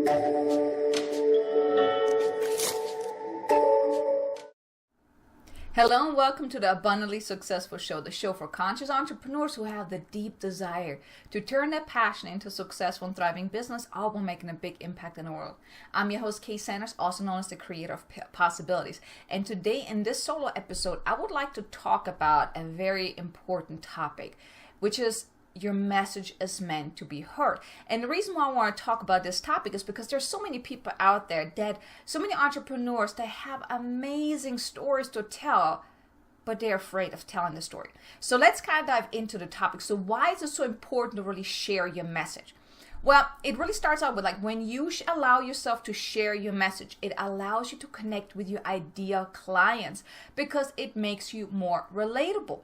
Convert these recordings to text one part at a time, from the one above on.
Hello and welcome to the Abundantly Successful Show, the show for conscious entrepreneurs who have the deep desire to turn their passion into successful and thriving business, all while making a big impact in the world. I'm your host, Kay Sanders, also known as the creator of Possibilities. And today in this solo episode, I would like to talk about a very important topic, which is your message is meant to be heard. And the reason why I want to talk about this topic is because there's so many people out there so many entrepreneurs that have amazing stories to tell, but they're afraid of telling the story. So let's kind of dive into the topic. So why is it so important to really share your message? Well, it really starts out with when you allow yourself to share your message, it allows you to connect with your ideal clients because it makes you more relatable.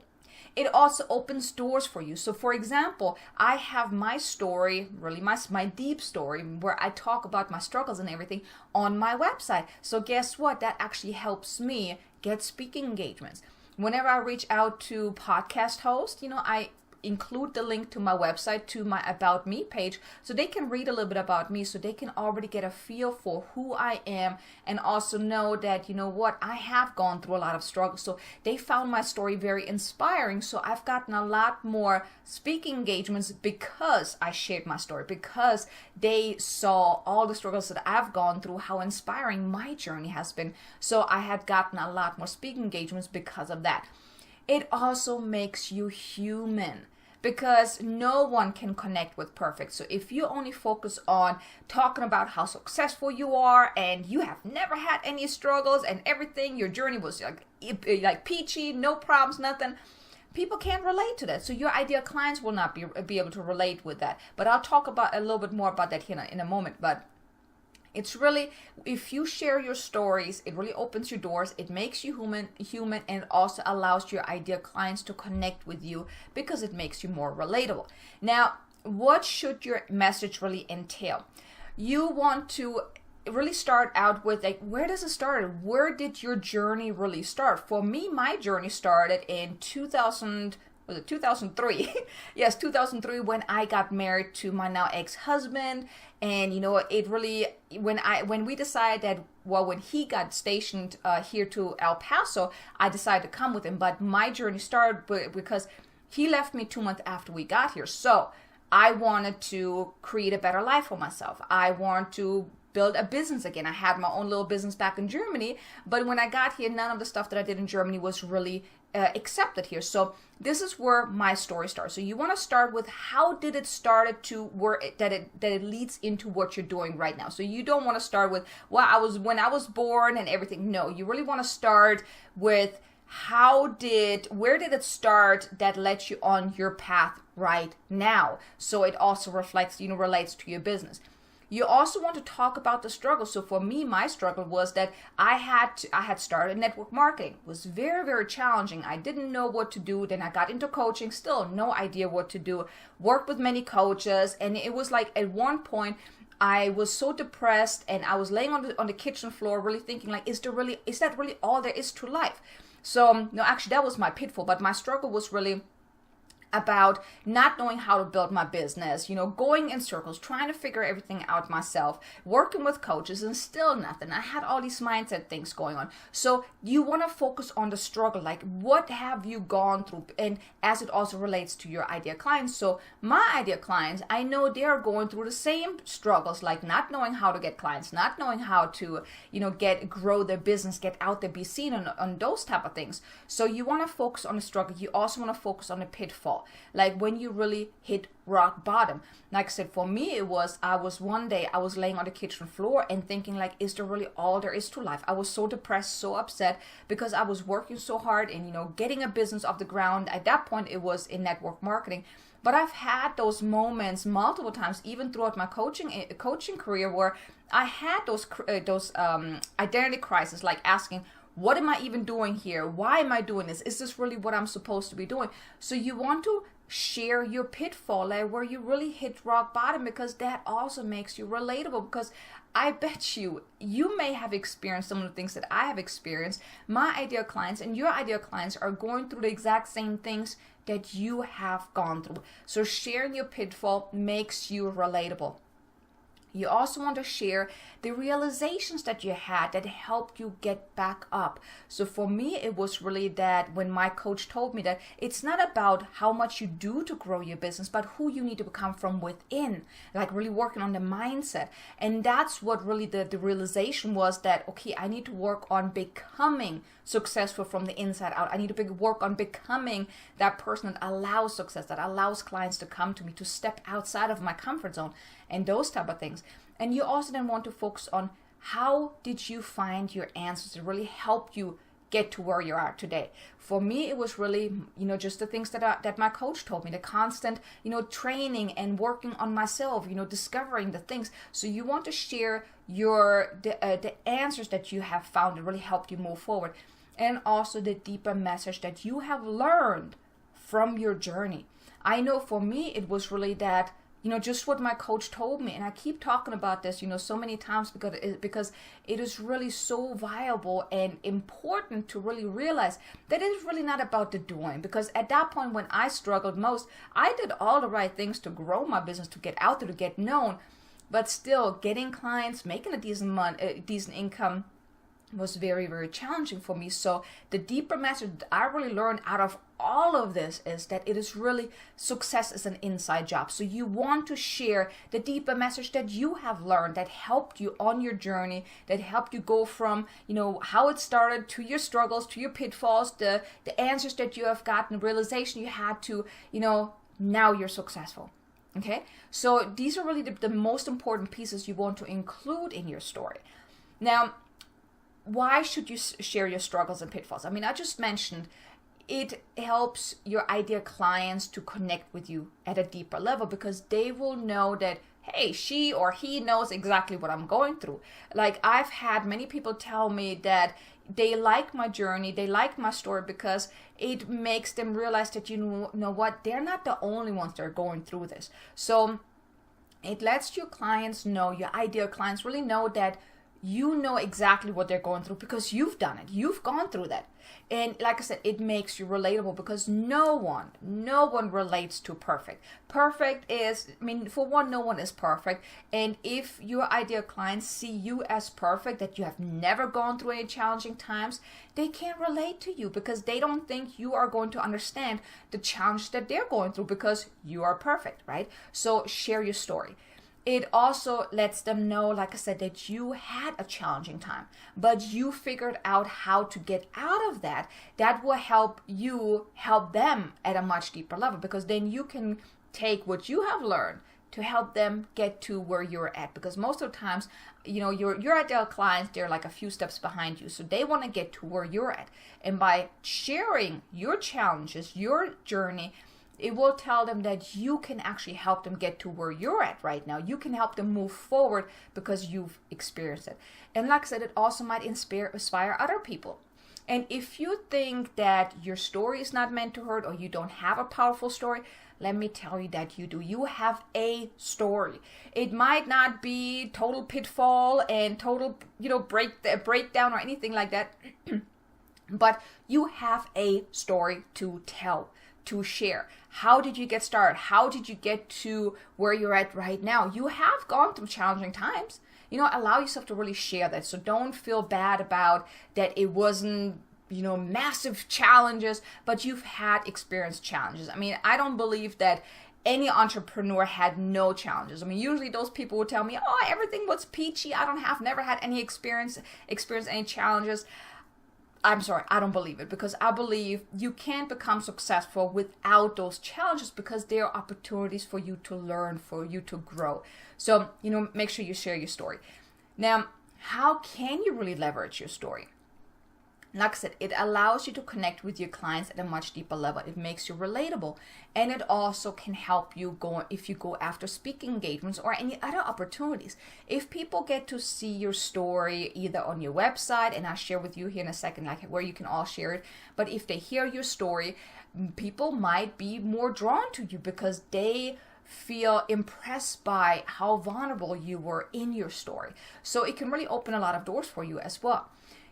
It also opens doors for you. So for example, I have my story, really my deep story, where I talk about my struggles and everything on my website. So guess what? That actually helps me get speaking engagements. Whenever I reach out to podcast hosts, I include the link to my website, to my About Me page, so they can read a little bit about me, so they can already get a feel for who I am and also know that, I have gone through a lot of struggles. So they found my story very inspiring. So I've gotten a lot more speaking engagements because I shared my story, because they saw all the struggles that I've gone through, how inspiring my journey has been. So I had gotten a lot more speaking engagements because of that. It also makes you human because no one can connect with perfect. So if you only focus on talking about how successful you are and you have never had any struggles and everything, your journey was like peachy, no problems, nothing, people can't relate to that. So your ideal clients will not be able to relate with that. But I'll talk about a little bit more about that here in a moment. But it's really, if you share your stories, it really opens your doors. It makes you human, and it also allows your ideal clients to connect with you because it makes you more relatable. Now, what should your message really entail? You want to really start out with where does it start? Where did your journey really start? For me, my journey started in 2003? Yes, 2003, when I got married to my now ex-husband. And it really, when we decided that, when he got stationed here to El Paso, I decided to come with him. But my journey started because he left me 2 months after we got here. So I wanted to create a better life for myself. I wanted to build a business again. I had my own little business back in Germany, but when I got here, none of the stuff that I did in Germany was really accepted here. So this is where my story starts. So you want to start with how did it start to where that it leads into what you're doing right now. So you don't want to start with when I was born and everything. No, you really want to start with where did it start that led you on your path right now. So it also reflects, relates to your business. You also want to talk about the struggle. So for me, my struggle was that I had started network marketing. It was very, very challenging. I didn't know what to do. Then I got into coaching, still no idea what to do. Worked with many coaches, and it was like at one point I was so depressed, and I was laying on the kitchen floor, really thinking is that really all there is to life? So no, actually that was my pitfall. But my struggle was really about not knowing how to build my business, going in circles, trying to figure everything out myself, working with coaches, and still nothing. I had all these mindset things going on. So you want to focus on the struggle, what have you gone through, and as it also relates to your ideal clients. So my ideal clients, I know they are going through the same struggles, like not knowing how to get clients, not knowing how to, grow their business, get out there, be seen on those type of things. So you want to focus on the struggle. You also want to focus on the pitfall. Like when you really hit rock bottom. Like I said, for me, I was laying on the kitchen floor and thinking is there really all there is to life? I was so depressed, so upset because I was working so hard and, getting a business off the ground. At that point, it was in network marketing. But I've had those moments multiple times, even throughout my coaching career, where I had those identity crises, like asking, what am I even doing here? Why am I doing this? Is this really what I'm supposed to be doing? So you want to share your pitfall, where you really hit rock bottom, because that also makes you relatable. Because I bet you may have experienced some of the things that I have experienced. My ideal clients and your ideal clients are going through the exact same things that you have gone through. So sharing your pitfall makes you relatable. You also want to share the realizations that you had that helped you get back up. So for me, it was really that when my coach told me that it's not about how much you do to grow your business, but who you need to become from within, like really working on the mindset. And that's what really the realization was, that, okay, I need to work on becoming successful from the inside out. I need to work on becoming that person that allows success, that allows clients to come to me, to step outside of my comfort zone and those type of things. And you also then want to focus on, how did you find your answers to really help you get to where you are today? For me, it was really, just the things that my coach told me, the constant, training and working on myself, discovering the things. So you want to share the answers that you have found that really helped you move forward, and also the deeper message that you have learned from your journey. I know for me, it was really that, just what my coach told me. And I keep talking about this, so many times because it is really so viable and important to really realize that it is really not about the doing. Because at that point when I struggled most, I did all the right things to grow my business, to get out there, to get known, but still getting clients, making a decent income was very, very challenging for me. So the deeper message that I really learned out of all of this is that it is really, success is an inside job. So you want to share the deeper message that you have learned, that helped you on your journey, that helped you go from, how it started, to your struggles, to your pitfalls, the answers that you have gotten, the realization you had to, now you're successful. Okay? So these are really the most important pieces you want to include in your story. Now, why should you share your struggles and pitfalls? I mean, I just mentioned it helps your ideal clients to connect with you at a deeper level, because they will know that, hey, she or he knows exactly what I'm going through. Like, I've had many people tell me that they like my journey, they like my story, because it makes them realize that, you know what, they're not the only ones that are going through this. So it lets your clients know, your ideal clients really know that you know exactly what they're going through, because you've done it. You've gone through that. And like I said, it makes you relatable, because no one relates to perfect. Perfect is, for one, no one is perfect. And if your ideal clients see you as perfect, that you have never gone through any challenging times, they can't relate to you, because they don't think you are going to understand the challenge that they're going through, because you are perfect, right? So share your story. It also lets them know, like I said, that you had a challenging time, but you figured out how to get out of that. That will help you help them at a much deeper level, because then you can take what you have learned to help them get to where you're at. Because most of the times, your ideal clients, they're like a few steps behind you. So they want to get to where you're at. And by sharing your challenges, your journey, it will tell them that you can actually help them get to where you're at right now. You can help them move forward because you've experienced it. And like I said, it also might inspire other people. And if you think that your story is not meant to hurt, or you don't have a powerful story, let me tell you that you do. You have a story. It might not be total pitfall and total, breakdown or anything like that, but you have a story to tell, to share. How did you get started? How did you get to where you're at right now? You have gone through challenging times. Allow yourself to really share that. So don't feel bad about that it wasn't, massive challenges, but you've had experienced challenges. I don't believe that any entrepreneur had no challenges. Usually those people would tell me, oh, everything was peachy. Never had any experienced any challenges. I'm sorry, I don't believe it, because I believe you can't become successful without those challenges, because there are opportunities for you to learn, for you to grow. So, make sure you share your story. Now, how can you really leverage your story? Like I said, it allows you to connect with your clients at a much deeper level. It makes you relatable. And it also can help you if you go after speaking engagements or any other opportunities. If people get to see your story either on your website, and I'll share with you here in a second, like where you can all share it. But if they hear your story, people might be more drawn to you, because they feel impressed by how vulnerable you were in your story. So it can really open a lot of doors for you as well.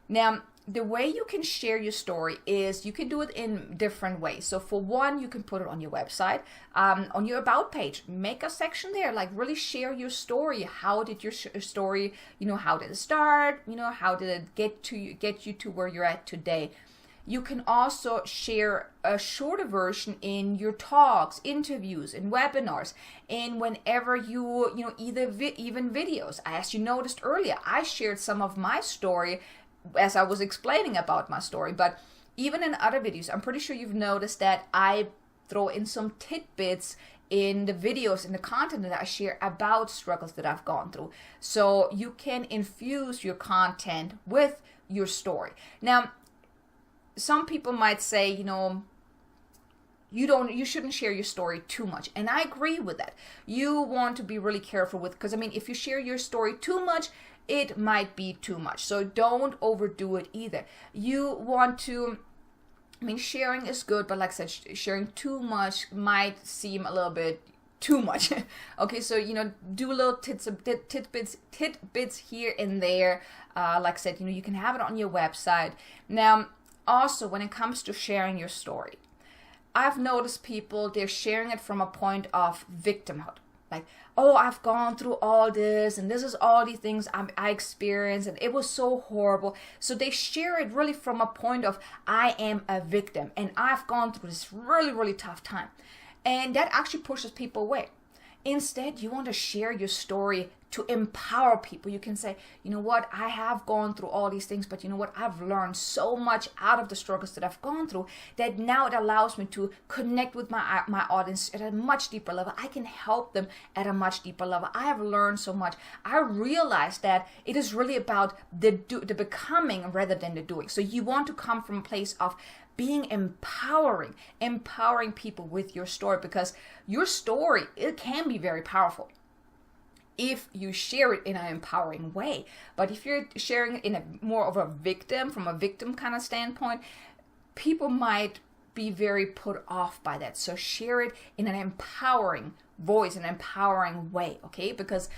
Now, the way you can share your story is you can do it in different ways. So for one, you can put it on your website, on your about page, make a section there, like really share your story. How did your story, how did it start? How did it get you to where you're at today? You can also share a shorter version in your talks, interviews, and webinars, and whenever even videos. As you noticed earlier, I shared some of my story as I was explaining about my story, but even in other videos, I'm pretty sure you've noticed that I throw in some tidbits in the videos, in the content that I share about struggles that I've gone through. So you can infuse your content with your story. Now, some people might say, you shouldn't share your story too much. And I agree with that. You want to be really careful because if you share your story too much, it might be too much. So don't overdo it either. You want to, sharing is good, but like I said, sharing too much might seem a little bit too much. Okay, so do little tidbits here and there. Like I said, you can have it on your website. Now, also, when it comes to sharing your story, I've noticed people, they're sharing it from a point of victimhood. Like, oh, I've gone through all this, and this is all the things I experienced, and it was so horrible. So they share it really from a point of, I am a victim, and I've gone through this really, really tough time. And that actually pushes people away. Instead, you want to share your story to empower people. You can say, I have gone through all these things, but I've learned so much out of the struggles that I've gone through that now it allows me to connect with my audience at a much deeper level. I can help them at a much deeper level. I have learned so much. I realized that it is really about the becoming rather than the doing. So you want to come from a place of being empowering people with your story, because your story, it can be very powerful if you share it in an empowering way. But if you're sharing it in a more of from a victim kind of standpoint, people might be very put off by that. So share it in an empowering voice, an empowering way, okay? Because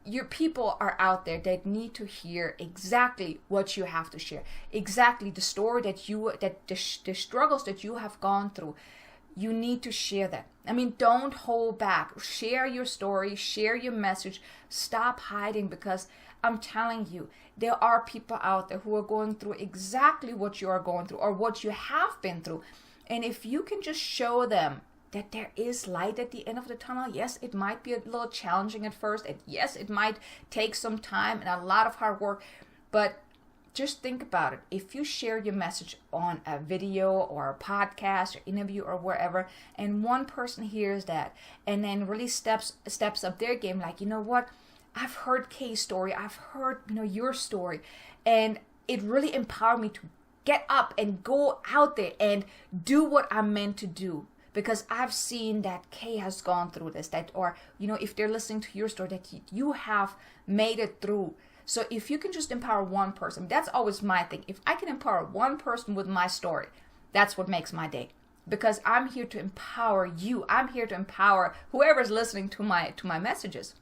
your people are out there that need to hear exactly what you have to share, exactly the story the struggles that you have gone through. You need to share that. Don't hold back. Share your story, share your message. Stop hiding, because I'm telling you, there are people out there who are going through exactly what you are going through or what you have been through. And if you can just show them that there is light at the end of the tunnel, yes, it might be a little challenging at first, and yes, it might take some time and a lot of hard work, but just think about it. If you share your message on a video or a podcast or interview or wherever, and one person hears that and then really steps up their game, like, I've heard Kay's story, I've heard your story, and it really empowered me to get up and go out there and do what I'm meant to do. Because I've seen that Kay has gone through this, if they're listening to your story, that you have made it through. So if you can just empower one person, that's always my thing. If I can empower one person with my story, that's what makes my day. Because I'm here to empower you. I'm here to empower whoever's listening to my messages.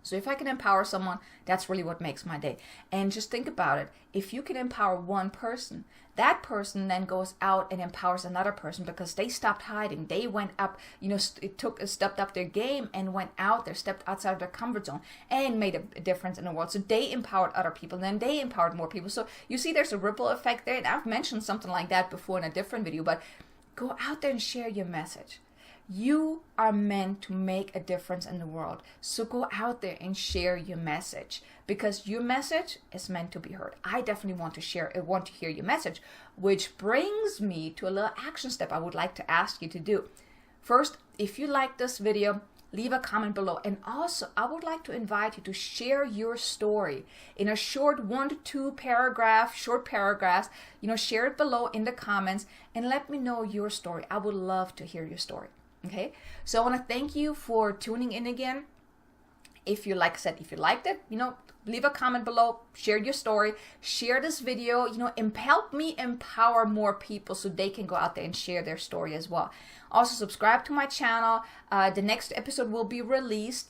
So if I can empower someone, that's really what makes my day. And just think about it. If you can empower one person, that person then goes out and empowers another person, because they stopped hiding. They went up, stepped up their game and went out there, stepped outside of their comfort zone and made a difference in the world. So they empowered other people, and then they empowered more people. So you see there's a ripple effect there. And I've mentioned something like that before in a different video, but go out there and share your message. You are meant to make a difference in the world. So go out there and share your message, because your message is meant to be heard. I definitely want to hear your message, which brings me to a little action step I would like to ask you to do. First, if you like this video, leave a comment below. And also, I would like to invite you to share your story in a short 1 to 2 short paragraphs. Share it below in the comments and let me know your story. I would love to hear your story. Okay, so I want to thank you for tuning in again. If you liked it, leave a comment below, share your story, share this video, help me empower more people so they can go out there and share their story as well. Also, subscribe to my channel. The next episode will be released,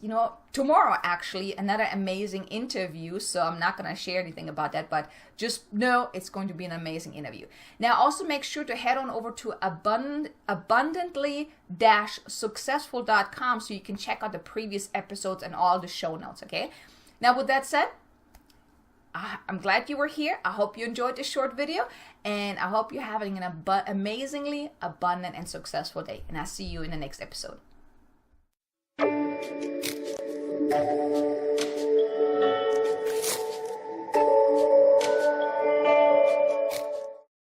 tomorrow actually, another amazing interview. So I'm not going to share anything about that, but just know it's going to be an amazing interview. Now, also make sure to head on over to abundantly-successful.com so you can check out the previous episodes and all the show notes, okay? Now, with that said, I'm glad you were here. I hope you enjoyed this short video, and I hope you're having an amazingly abundant and successful day. And I'll see you in the next episode.